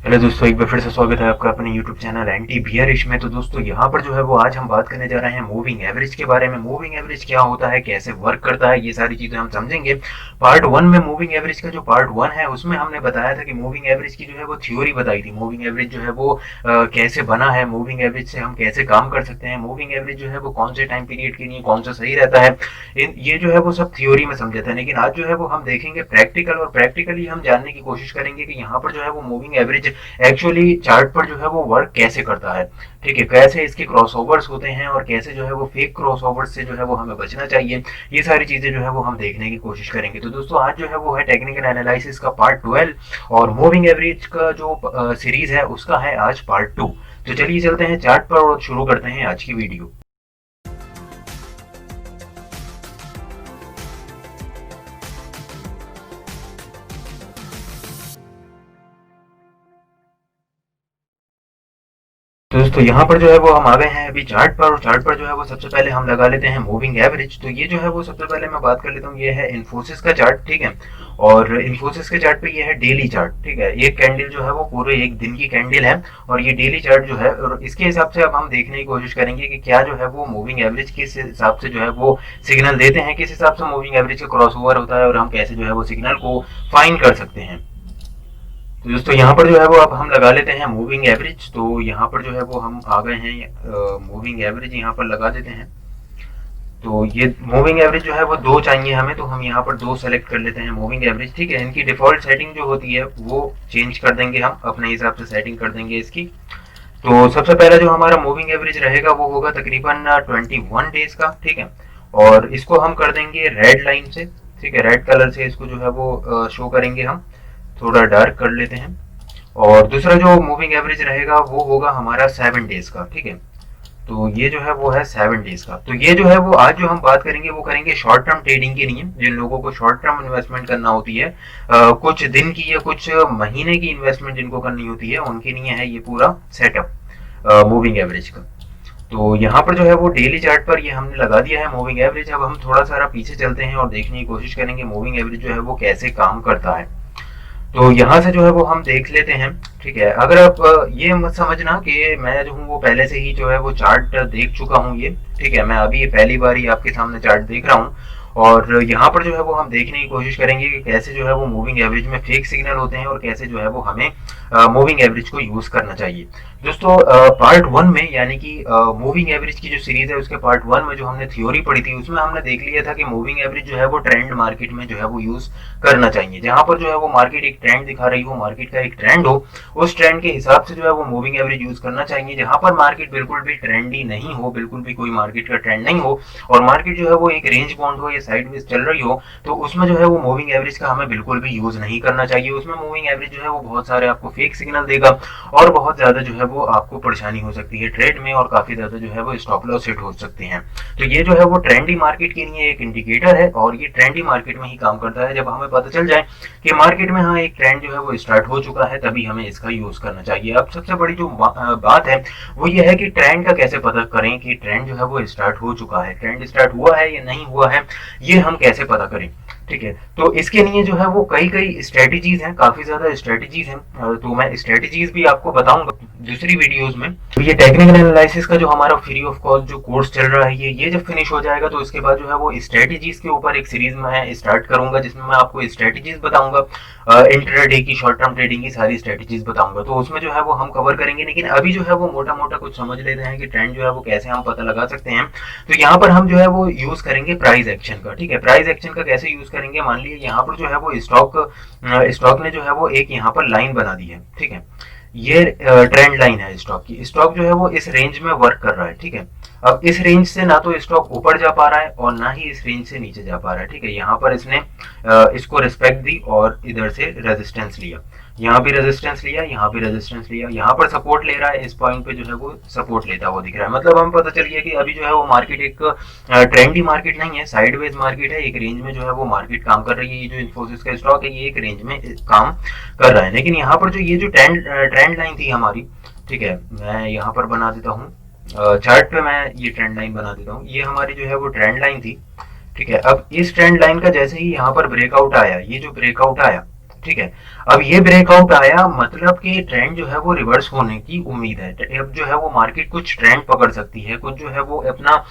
Hello दोस्तों, एक बार फिर से स्वागत है आपका अपने यूट्यूब चैनल एंटी बियरिश में। तो दोस्तों यहाँ पर जो है वो आज हम बात करने जा रहे हैं मूविंग एवरेज के बारे में। मूविंग एवरेज क्या होता है, कैसे वर्क करता है, ये सारी चीजें हम समझेंगे। पार्ट वन में मूविंग एवरेज का जो पार्ट वन है उसमें हमने बताया था कि मूविंग एवरेज की जो है वो थ्योरी बताई थी। मूविंग एवरेज जो है वो कैसे बना है, मूविंग एवरेज से हम कैसे काम कर सकते हैं, मूविंग एवरेज जो है वो कौन से टाइम पीरियड के लिए कौन सा सही रहता है, ये जो है वो सब थ्योरी में समझा था। लेकिन आज जो है वो हम देखेंगे प्रैक्टिकल, और प्रैक्टिकली हम जानने की कोशिश करेंगे कि यहाँ पर जो है वो मूविंग एवरेज एक्चुअली चार्ट पर जो है वो वर्क कैसे करता है। ठीक है, कैसे इसके क्रॉसओवर्स होते हैं और कैसे जो है वो फेक क्रॉसओवर्स से जो है वो हमें बचना चाहिए, ये सारी चीजें जो है वो हम देखने की कोशिश करेंगे। तो दोस्तों आज जो है वो है टेक्निकल एनालिसिस का पार्ट 12 और मूविंग एवरेज का जो सीरीज है उसका है आज पार्ट 2। तो चलिए चलते हैं चार्ट पर और शुरू करते हैं आज की वीडियो। तो दोस्तों यहाँ पर जो है वो हम आ गए हैं अभी चार्ट पर, और चार्ट पर जो है वो सबसे पहले हम लगा लेते हैं मूविंग एवरेज। तो ये जो है वो सबसे पहले मैं बात कर लेता हूँ, ये है इन्फोसिस का चार्ट। ठीक है, और इन्फोसिस के चार्ट पे ये है डेली चार्ट। ठीक है, एक कैंडल जो है वो पूरे एक दिन की कैंडल है और ये डेली चार्ट जो है, और इसके हिसाब से अब हम देखने की कोशिश करेंगे कि क्या जो है वो मूविंग एवरेज किस हिसाब से जो है वो सिग्नल देते हैं, किस हिसाब से मूविंग एवरेज का क्रॉस ओवर होता है और हम कैसे जो है वो सिग्नल को फाइन कर सकते हैं। तो दोस्तों यहाँ पर जो है वो अब हम लगा लेते हैं मूविंग एवरेज। तो यहाँ पर जो है वो हम आ गए हैं मूविंग एवरेज यहाँ पर लगा देते हैं। तो ये मूविंग एवरेज जो है वो दो चाहिए हमें, तो हम यहाँ पर दो सेलेक्ट कर लेते हैं मूविंग एवरेज। ठीक है, इनकी डिफॉल्ट सेटिंग जो होती है वो चेंज कर देंगे, हम अपने हिसाब से सेटिंग कर देंगे इसकी। तो सबसे पहला जो हमारा मूविंग एवरेज रहेगा वो होगा तकरीबन 21 डेज का। ठीक है, और इसको हम कर देंगे रेड लाइन से। ठीक है, रेड कलर से इसको जो है वो शो करेंगे हम, थोड़ा डार्क कर लेते हैं। और दूसरा जो मूविंग एवरेज रहेगा वो होगा हमारा 7 डेज का। ठीक है, तो ये जो है वो है 7 डेज का। तो ये जो है वो आज जो हम बात करेंगे वो करेंगे शॉर्ट टर्म ट्रेडिंग के लिए, जिन लोगों को शॉर्ट टर्म इन्वेस्टमेंट करना होती है, कुछ दिन की या कुछ महीने की इन्वेस्टमेंट जिनको करनी होती है उनके लिए है ये पूरा सेटअप मूविंग एवरेज का। तो यहाँ पर जो है वो डेली चार्ट पर ये हमने लगा दिया है मूविंग एवरेज। अब हम थोड़ा सारा पीछे चलते हैं और देखने की कोशिश करेंगे मूविंग एवरेज जो है वो कैसे काम करता है। तो यहाँ से जो है वो हम देख लेते हैं। ठीक है, अगर आप ये मत समझना कि मैं जो हूँ वो पहले से ही जो है वो चार्ट देख चुका हूँ ये। ठीक है, मैं अभी ये पहली बार ही आपके सामने चार्ट देख रहा हूँ, और यहाँ पर जो है वो हम देखने की कोशिश करेंगे कि कैसे जो है वो मूविंग एवरेज में फेक सिग्नल होते हैं और कैसे जो है वो हमें मूविंग एवरेज को यूज करना चाहिए। दोस्तों पार्ट वन में, यानी कि मूविंग एवरेज की जो सीरीज है उसके पार्ट वन में जो हमने थ्योरी पढ़ी थी उसमें हमने देख लिया था कि मूविंग एवरेज जो है वो ट्रेंड मार्केट में जो है वो यूज करना चाहिए। जहां पर जो है वो मार्केट एक ट्रेंड दिखा रही हो, मार्केट का एक ट्रेंड हो, उस ट्रेंड के हिसाब से जो है वो मूविंग एवरेज यूज करना चाहिए। जहां पर मार्केट बिल्कुल भी ट्रेंडी नहीं हो, बिल्कुल भी कोई मार्केट का ट्रेंड नहीं हो, और मार्केट जो है वो एक रेंज बाउंड हो या साइडवेज चल रही हो, तो उसमें जो है वो मूविंग एवरेज का हमें बिल्कुल भी यूज नहीं करना चाहिए। उसमें मूविंग एवरेज जो है वो बहुत सारे आपको फेक सिग्नल देगा और बहुत ज्यादा जो है वो आपको परेशानी हो सकती है ट्रेड में, और काफी ज्यादा जो है वो स्टॉप लॉस हिट हो सकते हैं। तो ये जो है वो ट्रेंडी मार्केट के लिए एक इंडिकेटर है, और ये ट्रेंडी मार्केट में ही काम करता है। जब हमें पता चल जाए कि मार्केट में हाँ एक ट्रेंड जो है वो स्टार्ट हो चुका है, तभी हमें इसका यूज करना चाहिए। अब सबसे बड़ी जो बात है वो ये है कि ट्रेंड का कैसे पता करें कि ट्रेंड जो है वो स्टार्ट हो चुका है, ट्रेंड स्टार्ट हुआ है या नहीं हुआ है, ये हम कैसे पता करें। ठीक है, तो इसके लिए जो है वो कई कई स्ट्रेटेजीज हैं, काफी ज्यादा स्ट्रेटेजीज हैं। तो मैं स्ट्रेटेजीज भी आपको बताऊंगा दूसरी वीडियोस में। तो ये टेक्निकल एनालिसिस का जो हमारा फ्री ऑफ कॉस्ट जो कोर्स चल रहा है, ये जब फिनिश हो जाएगा तो इसके बाद जो है वो स्ट्रेटेजीज के ऊपर एक सीरीज में स्टार्ट करूंगा, जिसमें मैं आपको स्ट्रेटेजीज बताऊंगा, इंट्राडे की, शॉर्ट टर्म ट्रेडिंग की सारी स्ट्रेटेजीज बताऊंगा। तो उसमें जो है वो हम कवर करेंगे, लेकिन अभी जो है वो मोटा मोटा कुछ समझ लेते हैं कि ट्रेंड जो है वो कैसे हम पता लगा सकते हैं। तो यहाँ पर हम जो है वो यूज करेंगे प्राइस एक्शन का। ठीक है, प्राइस एक्शन का कैसे यूज करेंगे, मान लीजिए यहाँ पर जो है वो स्टॉक ने जो है वो एक यहाँ पर लाइन बना दी है। ठीक है, ये ट्रेंड लाइन है स्टॉक की। स्टॉक जो है वो इस रेंज में वर्क कर रहा है। ठीक है, अब इस रेंज से ना तो स्टॉक ऊपर जा पा रहा है और ना ही इस रेंज से नीचे जा पा रहा है। ठीक है, यहाँ पर इसने इसको रिस्पेक्ट दी और इधर से रेजिस्टेंस लिया, यहाँ भी रेजिस्टेंस लिया, यहाँ भी रेजिस्टेंस लिया, यहाँ पर सपोर्ट ले रहा है, इस पॉइंट पे जो है वो सपोर्ट लेता हुआ दिख रहा है। मतलब हमें पता चल गया कि अभी जो है वो मार्केट एक ट्रेंडी मार्केट नहीं है, साइडवेज मार्केट है, एक रेंज में जो है वो मार्केट काम कर रही है। ये जो इन्फोसिस का स्टॉक है ये एक रेंज में काम कर रहा है। लेकिन यहाँ पर जो ये जो ट्रेंड लाइन थी हमारी, ठीक है, मैं यहाँ पर बना देता हूँ चार्ट पे, मैं ये ट्रेंड लाइन बना देता हूँ। ये हमारी जो है वो ट्रेंड लाइन थी। ठीक है, अब इस ट्रेंड लाइन का जैसे ही यहाँ पर ब्रेकआउट आया, ये जो ब्रेकआउट आया, ठीक है। अब ये ब्रेकआउट आया मतलब कि ट्रेंड जो है वो रिवर्स होने की उम्मीद है। अब जो है वो मार्केट कुछ ट्रेंड पकड़ सकती है, कुछ जो है वो अपना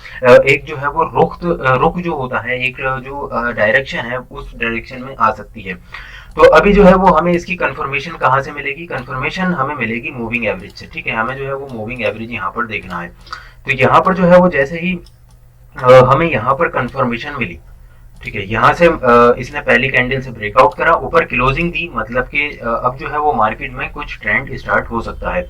एक जो है वो रुख जो होता है, एक जो डायरेक्शन है उस डायरेक्शन में आ सकती है। तो अभी जो है वो हमें इसकी कंफर्मेशन कहाँ से मिलेगी? कंफर्मेशन हमें मिलेगी मूविंग एवरेज से, ठीक है। हमें जो है वो मूविंग एवरेज यहाँ पर देखना है। तो यहाँ पर जो है वो जैसे ही हमें यहाँ पर कंफर्मेशन मिली, ठीक है, यहाँ से इसने पहली कैंडल से ब्रेकआउट करा, ऊपर क्लोजिंग दी, मतलब कि अब जो है वो मार्केट में कुछ ट्रेंड स्टार्ट हो सकता है।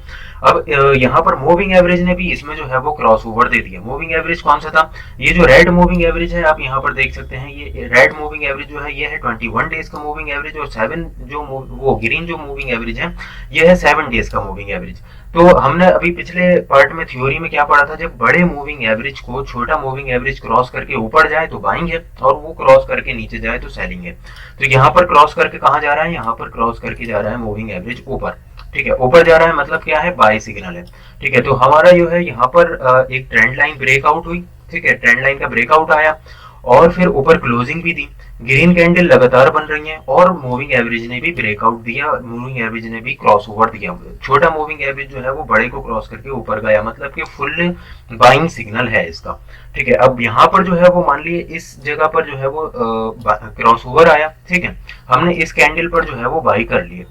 अब यहाँ पर मूविंग एवरेज ने भी इसमें जो है वो क्रॉस ओवर दे दिया। मूविंग एवरेज कौन सा था? ये जो रेड मूविंग एवरेज है, आप यहाँ पर देख सकते हैं, ये रेड मूविंग एवरेज जो है ये है 21 डेज का मूविंग एवरेज, और 7 जो वो ग्रीन जो मूविंग एवरेज है ये है 7 डेज का मूविंग एवरेज। तो हमने अभी पिछले पार्ट में थ्योरी में क्या पढ़ा था? जब बड़े मूविंग एवरेज को छोटा मूविंग एवरेज क्रॉस करके ऊपर जाए तो बाइंग है, और वो क्रॉस करके नीचे जाए तो सेलिंग है। तो यहाँ पर क्रॉस करके कहाँ जा रहा है? यहाँ पर क्रॉस करके जा रहा है मूविंग एवरेज ऊपर, ठीक है। ऊपर जा रहा है मतलब क्या है? बाय सिग्नल है, ठीक है। तो हमारा जो है यहाँ पर एक ट्रेंड लाइन ब्रेकआउट हुई, ठीक है, ट्रेंड लाइन का ब्रेकआउट आया, और फिर ऊपर क्लोजिंग भी दी, ग्रीन कैंडल लगातार बन रही है, और मूविंग एवरेज ने भी ब्रेकआउट दिया, मूविंग एवरेज ने भी क्रॉस ओवर दिया। छोटा मूविंग एवरेज जो है वो बड़े को क्रॉस करके ऊपर गया, मतलब कि फुल बाइंग सिग्नल है इसका, ठीक है। अब यहाँ पर जो है वो मान लिए इस जगह पर जो है वो क्रॉस ओवर आया, ठीक है, हमने इस कैंडल पर जो है वो बाई कर लिए,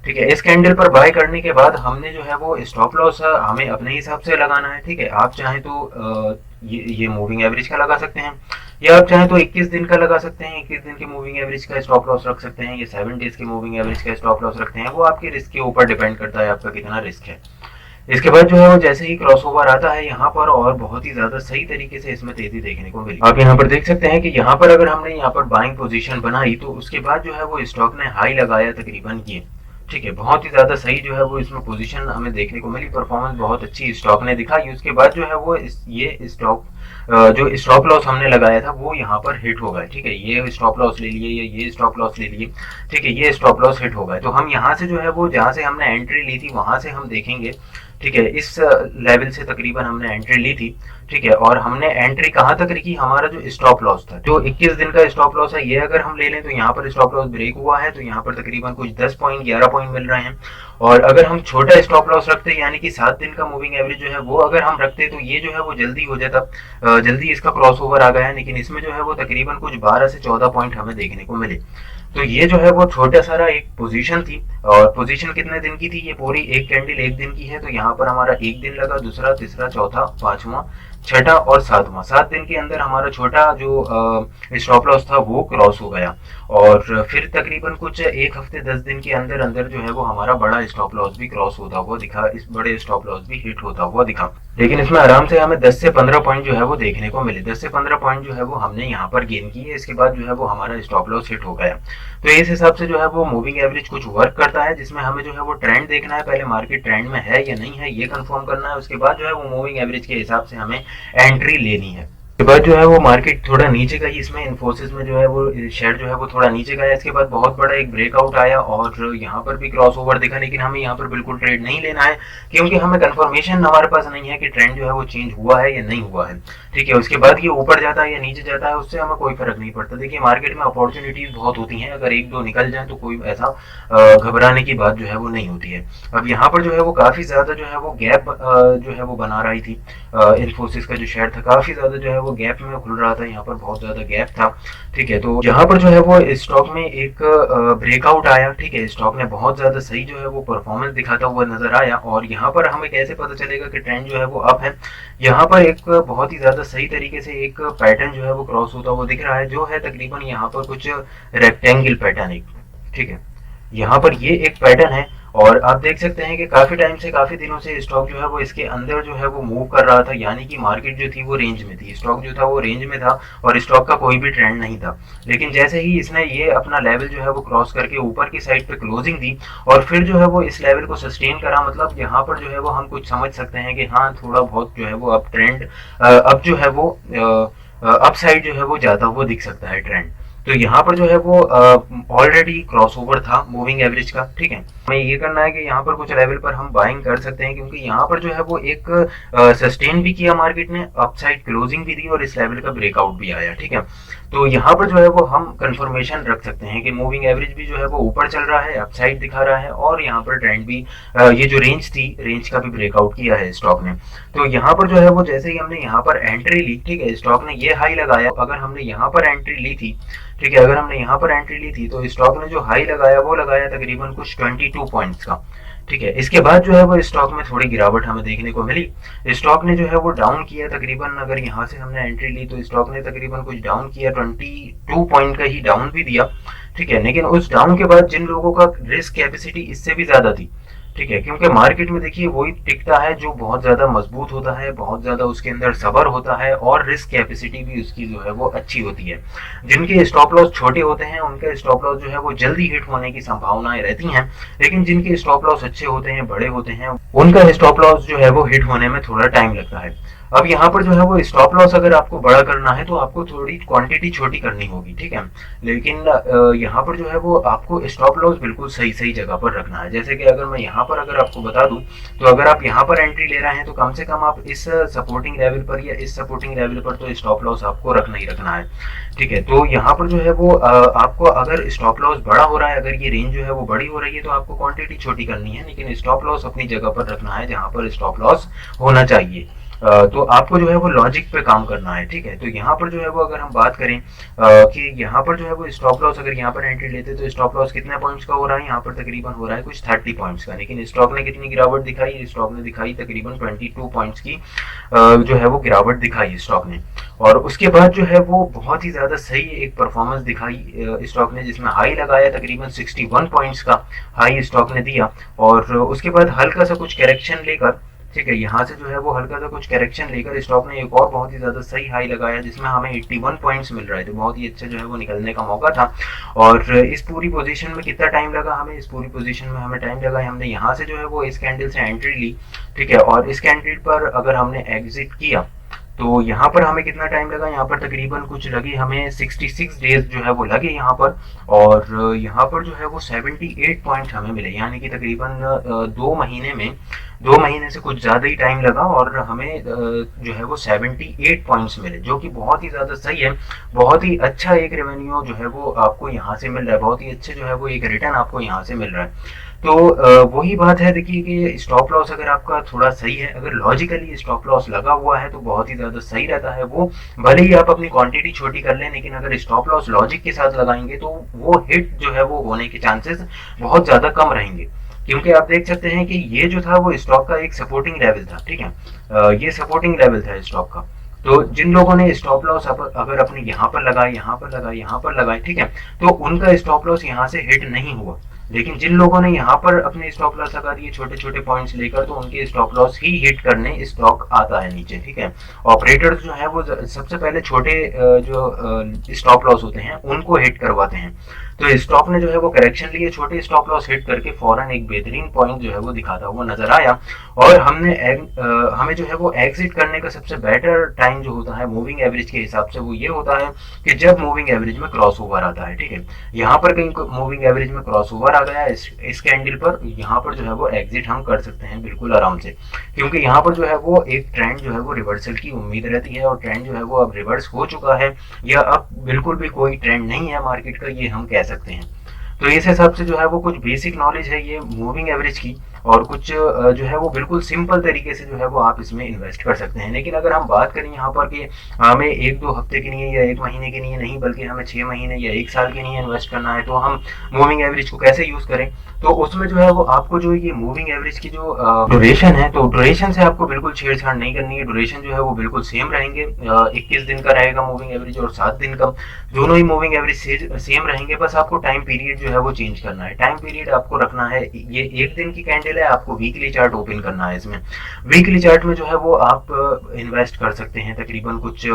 ठीक है। इस कैंडल पर बाय करने के बाद हमने जो है वो स्टॉप लॉस हमें अपने हिसाब से लगाना है, ठीक है। आप चाहें तो ये मूविंग एवरेज का लगा सकते हैं, या आप चाहें तो 21 दिन का लगा सकते हैं, 21 दिन की मूविंग एवरेज का स्टॉप लॉस रख सकते हैं, या 7 डेज की मूविंग एवरेज का स्टॉप लॉस रखते हैं। वो आपके रिस्क के ऊपर डिपेंड करता है, आपका कितना रिस्क है। इसके बाद जो है वो जैसे ही क्रॉस ओवर आता है यहाँ पर, और बहुत ही ज्यादा सही तरीके से इसमें तेजी देखने को मिली। आप यहाँ पर देख सकते हैं कि यहाँ पर अगर हमने यहाँ पर बाइंग पोजीशन बनाई तो उसके बाद जो है वो स्टॉक ने हाई लगाया तकरीबन ये, ठीक है, बहुत ही ज्यादा सही जो है वो इसमें पोजीशन हमें देखने को मिली, परफॉर्मेंस बहुत अच्छी स्टॉक ने दिखाई। उसके बाद जो है वो ये स्टॉक जो स्टॉप लॉस हमने लगाया था वो यहाँ पर हिट हो गए, ठीक है। ये स्टॉप लॉस ले लिए, ये स्टॉप लॉस ले लिए, ठीक है, ये स्टॉप लॉस हिट हो गए। तो हम यहाँ से जो है वो जहाँ से हमने एंट्री ली थी वहां से हम देखेंगे, ठीक है, इस लेवल से तकरीबन हमने एंट्री ली थी, ठीक है, और हमने एंट्री कहाँ तक रखी? हमारा जो स्टॉप लॉस था, जो 21 दिन का स्टॉप लॉस है, ये अगर हम ले लें तो यहाँ पर स्टॉप लॉस ब्रेक हुआ है, तो यहाँ पर तकरीबन कुछ 10 पॉइंट 11 पॉइंट मिल रहे हैं। और अगर हम छोटा स्टॉप लॉस रखते यानी कि 7 दिन का मूविंग एवरेज जो है वो अगर हम रखते तो ये जो है वो जल्दी हो जाता, जल्दी इसका क्रॉस ओवर आ गया है, लेकिन इसमें जो है वो तकरीबन कुछ 12 से 14 पॉइंट हमें देखने को मिले। तो ये जो है वो छोटा सारा एक पोजीशन थी, और पोजीशन कितने दिन की थी? ये पूरी एक कैंडल एक दिन की है, तो यहाँ पर हमारा एक दिन लगा, दूसरा, तीसरा, चौथा, पांचवा, छठा और सातवां, 7 दिन के अंदर हमारा छोटा जो स्टॉप लॉस था वो क्रॉस हो गया, और फिर तकरीबन कुछ एक हफ्ते 10 दिन के अंदर अंदर जो है वो हमारा बड़ा स्टॉप लॉस भी क्रॉस होता हुआ दिखा, इस बड़े स्टॉप लॉस भी हिट होता हुआ दिखा। लेकिन इसमें आराम से हमें 10 से 15 पॉइंट जो है वो देखने को मिले, 10 से 15 पॉइंट जो है वो हमने यहाँ पर गेन किए। इसके बाद जो है वो हमारा स्टॉप लॉस हिट हो गया। तो इस हिसाब से जो है वो मूविंग एवरेज कुछ वर्क करता है, जिसमें हमें जो है वो ट्रेंड देखना है, पहले मार्केट ट्रेंड में है या नहीं है ये कंफर्म करना है, उसके बाद जो है वो मूविंग एवरेज के हिसाब से हमें एंट्री लेनी है। उसके बाद जो है वो मार्केट थोड़ा नीचे गई, इसमें इन्फोसिस में जो है वो शेयर जो है वो थोड़ा नीचे गया। इसके बाद बहुत बड़ा एक ब्रेकआउट आया, और यहाँ पर भी क्रॉस ओवर दिखा, लेकिन हमें यहाँ पर बिल्कुल ट्रेड नहीं लेना है, क्योंकि हमें कंफर्मेशन हमारे पास नहीं है कि ट्रेंड जो है वो चेंज हुआ है या नहीं हुआ है, ठीक है। उसके बाद ये ऊपर जाता है या नीचे जाता है उससे हमें कोई फर्क नहीं पड़ता। देखिए मार्केट में अपॉर्चुनिटीज बहुत होती हैं, अगर एक दो निकल जाए तो कोई ऐसा घबराने की बात जो है वो नहीं होती है। अब यहाँ पर जो है वो काफी ज्यादा जो है वो गैप जो है वो बना रही थी, इन्फोसिस का जो शेयर था काफी ज्यादा जो है वो गैप में खुल रहा था, यहाँ पर बहुत ज्यादा गैप था, ठीक है। तो यहाँ पर जो है वो स्टॉक में एक ब्रेकआउट आया, ठीक है, स्टॉक ने बहुत ज्यादा सही जो है वो परफॉर्मेंस दिखाता हुआ नजर आया। और यहाँ पर हमें कैसे पता चलेगा कि ट्रेंड जो है वो अप है? यहाँ पर एक बहुत ही ज्यादा सही तरीके से एक पैटर्न जो है वो क्रॉस होता हुआ दिख रहा है, जो है तकरीबन यहाँ पर कुछ रेक्टेंगल पैटर्न एक, ठीक है, यहाँ पर ये एक पैटर्न है। और आप देख सकते हैं कि काफी टाइम से, काफी दिनों से स्टॉक जो है वो इसके अंदर जो है वो मूव कर रहा था, यानी कि मार्केट जो थी वो रेंज में थी, स्टॉक जो था वो रेंज में था, और स्टॉक का कोई भी ट्रेंड नहीं था। लेकिन जैसे ही इसने ये अपना लेवल जो है वो क्रॉस करके ऊपर की साइड पे क्लोजिंग दी, और फिर जो है वो इस लेवल को सस्टेन करा, मतलब यहाँ पर जो है वो हम कुछ समझ सकते हैं कि हाँ थोड़ा बहुत जो है वो अब ट्रेंड अब जो है वो अप साइड जो है वो जाता हुआ दिख सकता है ट्रेंड। तो यहाँ पर जो है वो ऑलरेडी क्रॉसओवर था मूविंग एवरेज का, ठीक है। हमें ये करना है कि यहाँ पर कुछ लेवल पर हम बाइंग कर सकते हैं, क्योंकि यहाँ पर जो है वो एक सस्टेन भी किया मार्केट ने, अपसाइड क्लोजिंग भी दी और इस लेवल का ब्रेकआउट भी आया, ठीक है। तो यहाँ पर जो है वो हम कंफर्मेशन रख सकते हैं कि मूविंग एवरेज भी जो है वो ऊपर चल रहा है, अपसाइड दिखा रहा है, और यहाँ पर ट्रेंड भी ये जो रेंज थी, रेंज का भी ब्रेकआउट किया है स्टॉक ने। तो यहाँ पर जो है वो जैसे ही हमने यहाँ पर एंट्री ली, ठीक है, स्टॉक ने ये हाई लगाया, अगर हमने यहाँ पर एंट्री ली थी, ठीक है, अगर हमने यहाँ पर एंट्री ली थी तो स्टॉक ने जो हाई लगाया वो लगाया तकरीबन कुछ 22 पॉइंट्स का, ठीक है। इसके बाद जो है वो स्टॉक में थोड़ी गिरावट हमें देखने को मिली, स्टॉक ने जो है वो डाउन किया तकरीबन, अगर यहाँ से हमने एंट्री ली तो स्टॉक ने तकरीबन कुछ डाउन किया, 22 पॉइंट का ही डाउन भी दिया, ठीक है। लेकिन उस डाउन के बाद जिन लोगों का रिस्क कैपेसिटी इससे भी ज्यादा थी, ठीक है, क्योंकि मार्केट में देखिए वही टिकता है जो बहुत ज्यादा मजबूत होता है, बहुत ज्यादा उसके अंदर सब्र होता है, और रिस्क कैपेसिटी भी उसकी जो है वो अच्छी होती है। जिनके स्टॉप लॉस छोटे होते हैं उनके स्टॉप लॉस जो है वो जल्दी हिट होने की संभावनाएं रहती हैं, लेकिन जिनके स्टॉप लॉस अच्छे होते हैं, बड़े होते हैं, उनका स्टॉप लॉस जो है वो हिट होने में थोड़ा टाइम लगता है। अब यहाँ पर जो है वो स्टॉप लॉस अगर आपको बड़ा करना है तो आपको थोड़ी क्वांटिटी छोटी करनी होगी, ठीक है। लेकिन यहाँ पर जो है वो आपको स्टॉप लॉस बिल्कुल सही सही जगह पर रखना है। जैसे कि अगर मैं यहाँ पर अगर आपको बता दूं, तो अगर आप यहाँ पर एंट्री ले रहे हैं तो कम से कम आप इस सपोर्टिंग लेवल पर या इस सपोर्टिंग लेवल पर तो स्टॉप लॉस आपको रखना ही रखना है, ठीक है। तो यहाँ पर जो है वो आपको अगर स्टॉप लॉस बड़ा हो रहा है, अगर ये रेंज जो है वो बड़ी हो रही है, तो आपको क्वांटिटी छोटी करनी है, लेकिन स्टॉप लॉस अपनी जगह पर रखना है जहाँ पर स्टॉप लॉस होना चाहिए। तो आपको जो है वो लॉजिक पे काम करना है, ठीक है। तो यहाँ पर जो है वो अगर हम बात करें कि यहाँ पर जो है वो स्टॉप लॉस अगर यहाँ पर एंट्री लेते तो स्टॉप लॉस कितने पॉइंट्स का हो रहा है, यहाँ पर तकरीबन हो रहा है कुछ 30 पॉइंट्स का, लेकिन स्टॉक ने कितनी गिरावट दिखाई, स्टॉक ने दिखाई तकरीबन 22 पॉइंट्स की जो है वो गिरावट दिखाई स्टॉक ने। और उसके बाद जो है वो बहुत ही ज्यादा सही एक परफॉर्मेंस दिखाई स्टॉक ने, जिसमें हाई लगाया तकरीबन 61 पॉइंट्स का हाई स्टॉक ने दिया, और उसके बाद हल्का सा कुछ करेक्शन लेकर, ठीक है, यहाँ से जो है वो हल्का सा कुछ करेक्शन लेकर स्टॉक ने एक और बहुत ही ज्यादा सही हाई लगाया, जिसमें हमें 81 पॉइंट्स मिल रहा है, तो बहुत ही अच्छा जो है वो निकलने का मौका था। और इस पूरी पोजीशन में कितना टाइम लगा हमें, इस पूरी पोजीशन में हमें टाइम लगा, हमने यहाँ से जो है वो इस कैंडल से एंट्री ली, ठीक है, और इस कैंडल पर अगर हमने एग्जिट किया तो यहाँ पर हमें कितना टाइम लगा, यहाँ पर तकरीबन कुछ लगे हमें 66 डेज जो है वो लगे यहाँ पर, और यहाँ पर जो है वो 78 पॉइंट हमें मिले, यानी कि तकरीबन 2 महीने से कुछ ज़्यादा ही टाइम लगा, और हमें जो है वो 78 पॉइंट्स मिले, जो कि बहुत ही ज़्यादा सही है। बहुत ही अच्छा एक रेवेन्यू जो है वो आपको यहाँ से मिल रहा है, बहुत ही अच्छे जो है वो एक रिटर्न आपको यहाँ से मिल रहा है। तो वही बात है, देखिए कि स्टॉप लॉस अगर आपका थोड़ा सही है, अगर लॉजिकली स्टॉप लॉस लगा हुआ है तो बहुत ही ज्यादा सही रहता है वो, भले ही आप अपनी क्वांटिटी छोटी कर लें, लेकिन अगर स्टॉप लॉस लॉजिक के साथ लगाएंगे तो वो हिट जो है वो होने के चांसेस बहुत ज्यादा कम रहेंगे। क्योंकि आप देख सकते हैं कि ये जो था वो स्टॉक का एक सपोर्टिंग लेवल था, ठीक है, ये सपोर्टिंग लेवल था स्टॉक का। तो जिन लोगों ने स्टॉप लॉस अगर अपने यहाँ पर लगाए, यहाँ पर लगाए, यहाँ पर लगाए, ठीक है, तो उनका स्टॉप लॉस यहाँ से हिट नहीं हुआ। लेकिन जिन लोगों ने यहाँ पर अपने स्टॉप लॉस लगा दिए छोटे छोटे पॉइंट्स लेकर, तो उनके स्टॉप लॉस ही हिट करने स्टॉक आता है नीचे, ठीक है। ऑपरेटर्स जो है वो सबसे पहले छोटे जो स्टॉप लॉस होते हैं उनको हिट करवाते हैं। तो स्टॉक ने जो है वो करेक्शन लिए, छोटे स्टॉप लॉस हिट करके फौरन एक बेहतरीन पॉइंट जो है वो दिखाता हुआ नजर आया, और हमें जो है वो एग्जिट करने का सबसे बेटर टाइम जो होता है मूविंग एवरेज के हिसाब से वो ये होता है कि जब मूविंग एवरेज में क्रॉस ओवर आता है, ठीक है। यहाँ पर कहीं मूविंग एवरेज में क्रॉस ओवर आ गया इस कैंडल पर, यहाँ पर जो है वो एग्जिट हम कर सकते हैं बिल्कुल आराम से, क्योंकि यहाँ पर जो है वो एक ट्रेंड जो है वो रिवर्सल की उम्मीद रहती है, और ट्रेंड जो है वो अब रिवर्स हो चुका है, या अब बिल्कुल भी कोई ट्रेंड नहीं है मार्केट का, ये हम कह सकते हैं। तो इस हिसाब से जो है वो कुछ बेसिक नॉलेज है ये मूविंग एवरेज की, और कुछ जो है वो बिल्कुल सिंपल तरीके से जो है वो आप इसमें इन्वेस्ट कर सकते हैं। लेकिन अगर हम बात करें यहाँ पर कि हमें 1-2 हफ्ते के लिए या 1 महीने के लिए नहीं, बल्कि हमें 6 महीने या 1 साल के लिए इन्वेस्ट करना है, तो हम मूविंग एवरेज को कैसे यूज करें, तो उसमें जो है वो आपको जो ये मूविंग एवरेज की जो ड्यूरेशन है, तो ड्यूरेशन से आपको बिल्कुल छेड़छाड़ नहीं करनी है। ड्यूरेशन जो है वो बिल्कुल सेम रहेंगे, 21 दिन का रहेगा मूविंग एवरेज, और 7 दिन का, दोनों ही मूविंग एवरेज सेम रहेंगे, बस आपको टाइम पीरियड जो है वो चेंज करना है। टाइम पीरियड आपको रखना है, ये 1 दिन की कैंडल पहले आपको वीकली चार्ट ओपन करना है। इसमें वीकली चार्ट में जो है वो आप इन्वेस्ट कर सकते हैं तकरीबन कुछ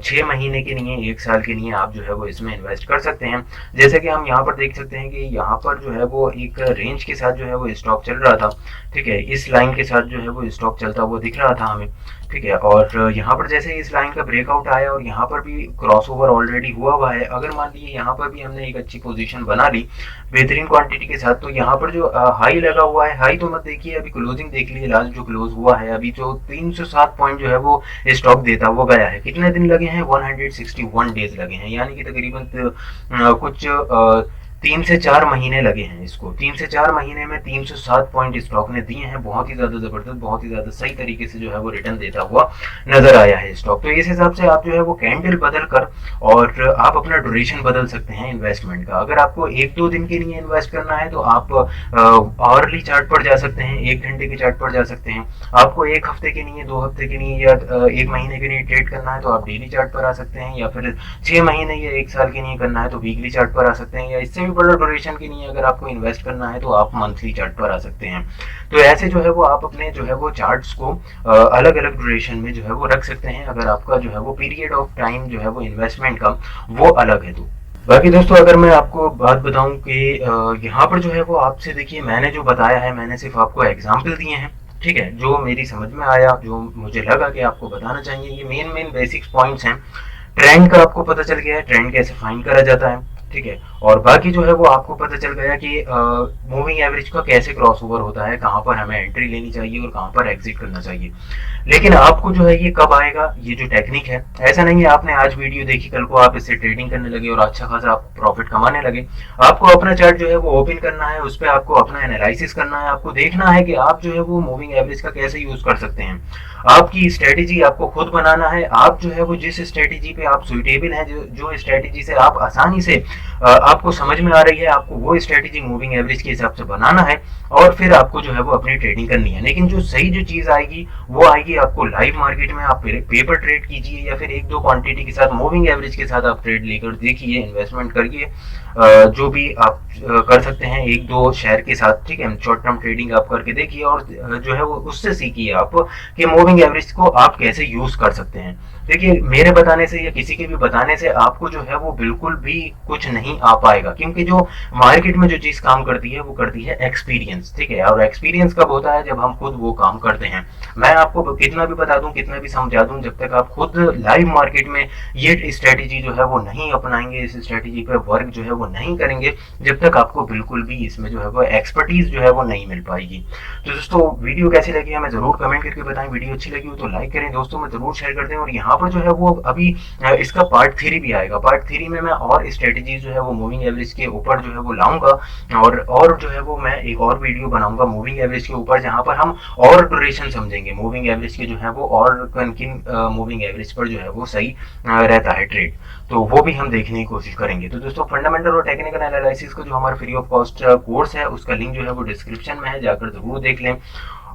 6 महीने के लिए, 1 साल के लिए आप जो है वो इसमें इन्वेस्ट कर सकते हैं। जैसे कि हम यहाँ पर देख सकते हैं कि यहाँ पर जो है वो एक रेंज के साथ जो है वो स्टॉक चल रहा था, ठीक है, इस लाइन के साथ जो है वो स्टॉक चलता हुआ दिख रहा था हमें, ठीक है। और यहाँ पर जैसे इस लाइन का ब्रेकआउट आया और यहाँ पर भी क्रॉसओवर ऑलरेडी हुआ है, अगर मान लीजिए यहाँ पर भी हमने एक अच्छी पोजीशन बना ली बेहतरीन क्वांटिटी के साथ, तो यहाँ पर जो हाई लगा हुआ है, हाई तो मत देखिए, अभी क्लोजिंग देख लीजिए, लास्ट जो क्लोज हुआ है अभी जो 307 पॉइंट जो है वो स्टॉक देता हुआ गया है। कितने दिन लगे हैं? 161 डेज लगे हैं, यानी कि तकरीबन कुछ 3 से 4 महीने लगे हैं इसको। 3 से 4 महीने में 307 पॉइंट स्टॉक ने दिए हैं। बहुत ही ज्यादा जबरदस्त, बहुत ही ज्यादा सही तरीके से जो है वो रिटर्न देता हुआ नजर आया है स्टॉक। तो इस हिसाब से आप जो है वो कैंडल बदल कर और आप अपना ड्यूरेशन बदल सकते हैं इन्वेस्टमेंट का। अगर आपको 1-2 दिन के लिए इन्वेस्ट करना है तो आप आवरली चार्ट पर जा सकते हैं, 1 घंटे के चार्ट पर जा सकते हैं। आपको 1 हफ्ते के लिए, 2 हफ्ते के लिए या 1 महीने के लिए ट्रेड करना है तो आप डेली चार्ट पर आ सकते हैं, या फिर 6 महीने या 1 साल के लिए करना है तो वीकली चार्ट पर आ सकते हैं, या इससे बड़ा ड्यूरेशन के लिए अगर आपको इन्वेस्ट करना है तो आप मंथली चार्ट पर आ सकते हैं। तो ऐसे जो है वो आप अपने जो है वो चार्ट्स को अलग अलग ड्यूरेशन में जो है वो रख सकते हैं, अगर आपका जो है वो पीरियड ऑफ टाइम जो है वो इन्वेस्टमेंट का वो अलग है। तो बाकी दोस्तों अगर मैं आपको बात बताऊं कि यहाँ पर जो है वो आपसे देखिए, मैंने जो बताया है मैंने सिर्फ आपको एग्जाम्पल दिए हैं, ठीक है, जो मेरी समझ में आया, जो मुझे लगा कि आपको बताना चाहिए, ये मेन बेसिक्स पॉइंट्स हैं। ट्रेंड का आपको पता चल गया है, ट्रेंड कैसे फाइंड करा जाता है, ठीक है, और बाकी जो है वो आपको पता चल गया कि मूविंग एवरेज का कैसे क्रॉस ओवर होता है, कहाँ पर हमें एंट्री लेनी चाहिए और कहाँ पर एग्जिट करना चाहिए। लेकिन आपको जो है ये कब आएगा, ये जो टेक्निक है, ऐसा नहीं है आपने आज वीडियो देखी कल को आप इससे ट्रेडिंग करने लगे और अच्छा खासा आप प्रॉफिट कमाने लगे। आपको अपना चार्ट जो है वो ओपन करना है, उस पर आपको अपना एनालिसिस करना है, आपको देखना है कि आप जो है वो मूविंग एवरेज का कैसे यूज कर सकते हैं। आपकी स्ट्रेटेजी आपको खुद बनाना है। आप जो है वो जिस स्ट्रेटेजी पे आप सुइटेबल है, जो स्ट्रेटेजी से आप आसानी से आपको समझ में आ रही है, आपको वो स्ट्रेटेजी मूविंग एवरेज के हिसाब से बनाना है और फिर आपको जो है वो अपनी ट्रेडिंग करनी है। लेकिन जो सही जो चीज आएगी वो आएगी आपको लाइव मार्केट में। आप पेपर ट्रेड कीजिए या फिर 1-2 क्वांटिटी के साथ मूविंग एवरेज के साथ आप ट्रेड लेकर देखिए, इन्वेस्टमेंट करिए, जो भी आप कर सकते हैं 1-2 शेयर के साथ, ठीक है, शॉर्ट टर्म ट्रेडिंग आप करके देखिए और जो है वो उससे सीखिए आप कि मूविंग एवरेज को आप कैसे यूज कर सकते हैं। देखिए मेरे बताने से या किसी के भी बताने से आपको जो है वो बिल्कुल भी कुछ नहीं आ पाएगा, क्योंकि जो मार्केट में जो चीज काम करती है वो करती है एक्सपीरियंस, ठीक है, और एक्सपीरियंस कब होता है? जब हम खुद वो काम करते हैं। मैं आपको कितना भी बता दूं, कितना भी समझा दूं, जब तक आप खुद लाइव मार्केट में ये स्ट्रेटेजी जो है वो नहीं अपनाएंगे, इस स्ट्रेटेजी पे वर्क जो है वो नहीं करेंगे, जब तक आपको बिल्कुल भी इसमें जो है वो एक्सपर्टीज जो है वो नहीं मिल पाएगी। तो दोस्तों वीडियो कैसी लगी हमें जरूर कमेंट करके बताएं। वीडियो अच्छी लगी हो तो लाइक करें, दोस्तों में जरूर शेयर कर दें। और यहाँ पर जो है वो अभी इसका पार्ट 3 भी आएगा। पार्ट 3 में मैं और स्ट्रेटेजी जो है वो मूविंग एवरेज के ऊपर जो है वो लाऊंगा और जो है वो मैं एक और वीडियो बनाऊंगा मूविंग एवरेज के ऊपर, जहां पर हम और ड्यूरेशन समझेंगे मूविंग एवरेज के जो है वो, और किन मूविंग एवरेज पर जो है वो सही रहता है ट्रेड, तो वो भी हम देखने की कोशिश करेंगे। तो दोस्तों फंडामेंटल और टेक्निकल एनालिसिस का जो हमारा फ्री ऑफ कॉस्ट कोर्स है उसका लिंक जो है वो डिस्क्रिप्शन में है, जाकर जरूर देख लें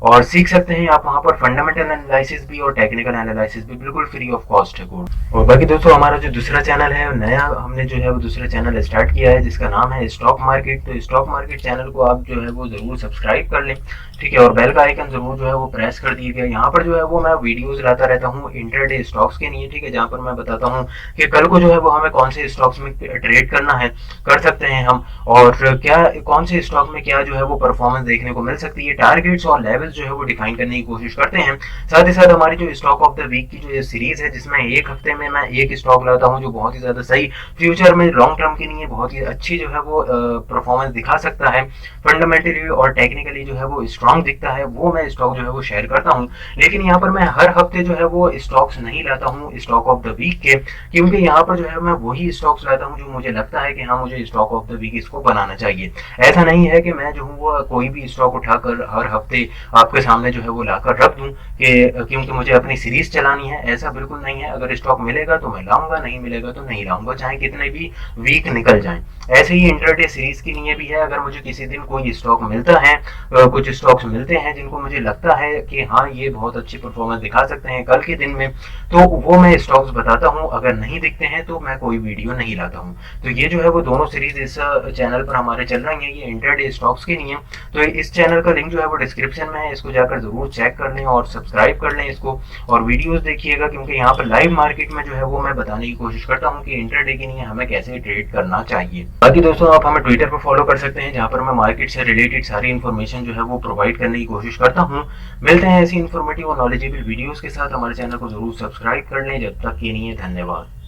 और सीख सकते हैं आप वहां पर फंडामेंटल एनालिसिस भी और टेक्निकल एनालिसिस भी बिल्कुल फ्री ऑफ कॉस्ट है कोर्स। और बाकी दोस्तों हमारा जो दूसरा चैनल है, नया हमने जो है वो दूसरा चैनल स्टार्ट किया है जिसका नाम है स्टॉक मार्केट। तो स्टॉक मार्केट चैनल को आप जो है वो जरूर सब्सक्राइब कर लें, ठीक है, और बेल का आइकन जरूर जो है वो प्रेस कर दीजिएगा। यहाँ पर जो है वो मैं वीडियोस लाता रहता हूँ इंटरडे स्टॉक्स के लिए, ठीक है, जहाँ पर मैं बताता हूँ कि कल को जो है वो हमें कौन से स्टॉक्स में ट्रेड करना है, कर सकते हैं हम, और क्या कौन से स्टॉक में क्या जो है वो परफॉर्मेंस देखने को मिल सकती है। टारगेट्स और लेवल्स जो है वो डिफाइन करने की कोशिश करते हैं। साथ ही साथ हमारी जो स्टॉक ऑफ द वीक की जो सीरीज है, जिसमें एक हफ्ते में मैं एक स्टॉक लाता हूँ जो बहुत ही ज्यादा सही फ्यूचर में लॉन्ग टर्म के लिए बहुत ही अच्छी जो है वो परफॉर्मेंस दिखा सकता है, फंडामेंटली और टेक्निकली जो है वो स्ट्रांग दिखता है, वो मैं स्टॉक जो है वो शेयर करता हूँ। लेकिन यहाँ पर मैं हर हफ्ते जो है वो स्टॉक्स नहीं लाता हूँ स्टॉक ऑफ द वीक के, क्योंकि यहाँ पर जो है मैं वही स्टॉक्स लाता हूँ जो मुझे लगता है कि हाँ मुझे स्टॉक ऑफ द वीक इसको बनाना चाहिए। ऐसा नहीं है कि मैं जो हूँ वो कोई भी स्टॉक उठाकर हर हफ्ते आपके सामने जो है वो लाकर रख दूं कि क्योंकि मुझे अपनी सीरीज चलानी है। ऐसा बिल्कुल नहीं है, अगर स्टॉक मिलेगा तो मैं लाऊंगा, नहीं मिलेगा तो नहीं लाऊंगा, चाहे कितने भी वीक निकल जाएं। ऐसे ही इंट्राडे सीरीज के लिए भी है, अगर मुझे किसी दिन कोई स्टॉक मिलता है, कुछ स्टॉक्स मिलते हैं जिनको मुझे लगता है कि हाँ ये बहुत अच्छी परफॉर्मेंस दिखा सकते हैं कल के दिन में, तो वो मैं स्टॉक्स बताता हूँ। अगर नहीं दिखते हैं तो मैं कोई वीडियो नहीं लाता हूँ। तो ये जो है वो दोनों सीरीज इस चैनल पर हमारे चल रही हैं, ये इंट्राडे स्टॉक्स के लिए। तो इस चैनल का लिंक जो है वो डिस्क्रिप्शन में है, इसको जाकर जरूर चेक कर लें और सब्सक्राइब कर लें इसको, और वीडियोस देखिएगा, क्योंकि यहाँ पर लाइव मार्केट में जो है वो मैं बताने की कोशिश करता हूँ कि इंट्राडे के लिए हमें कैसे ट्रेड करना चाहिए। बाकी दोस्तों आप हमें ट्विटर पर फॉलो कर सकते हैं, जहाँ पर मैं मार्केट से रिलेटेड सारी इन्फॉर्मेशन जो है वो प्रोवाइड करने की कोशिश करता हूँ। मिलते हैं ऐसी इन्फॉर्मेटिव और नॉलेजेबल वीडियोस के साथ। हमारे चैनल को जरूर सब्सक्राइब कर लें। जब तक के लिए धन्यवाद।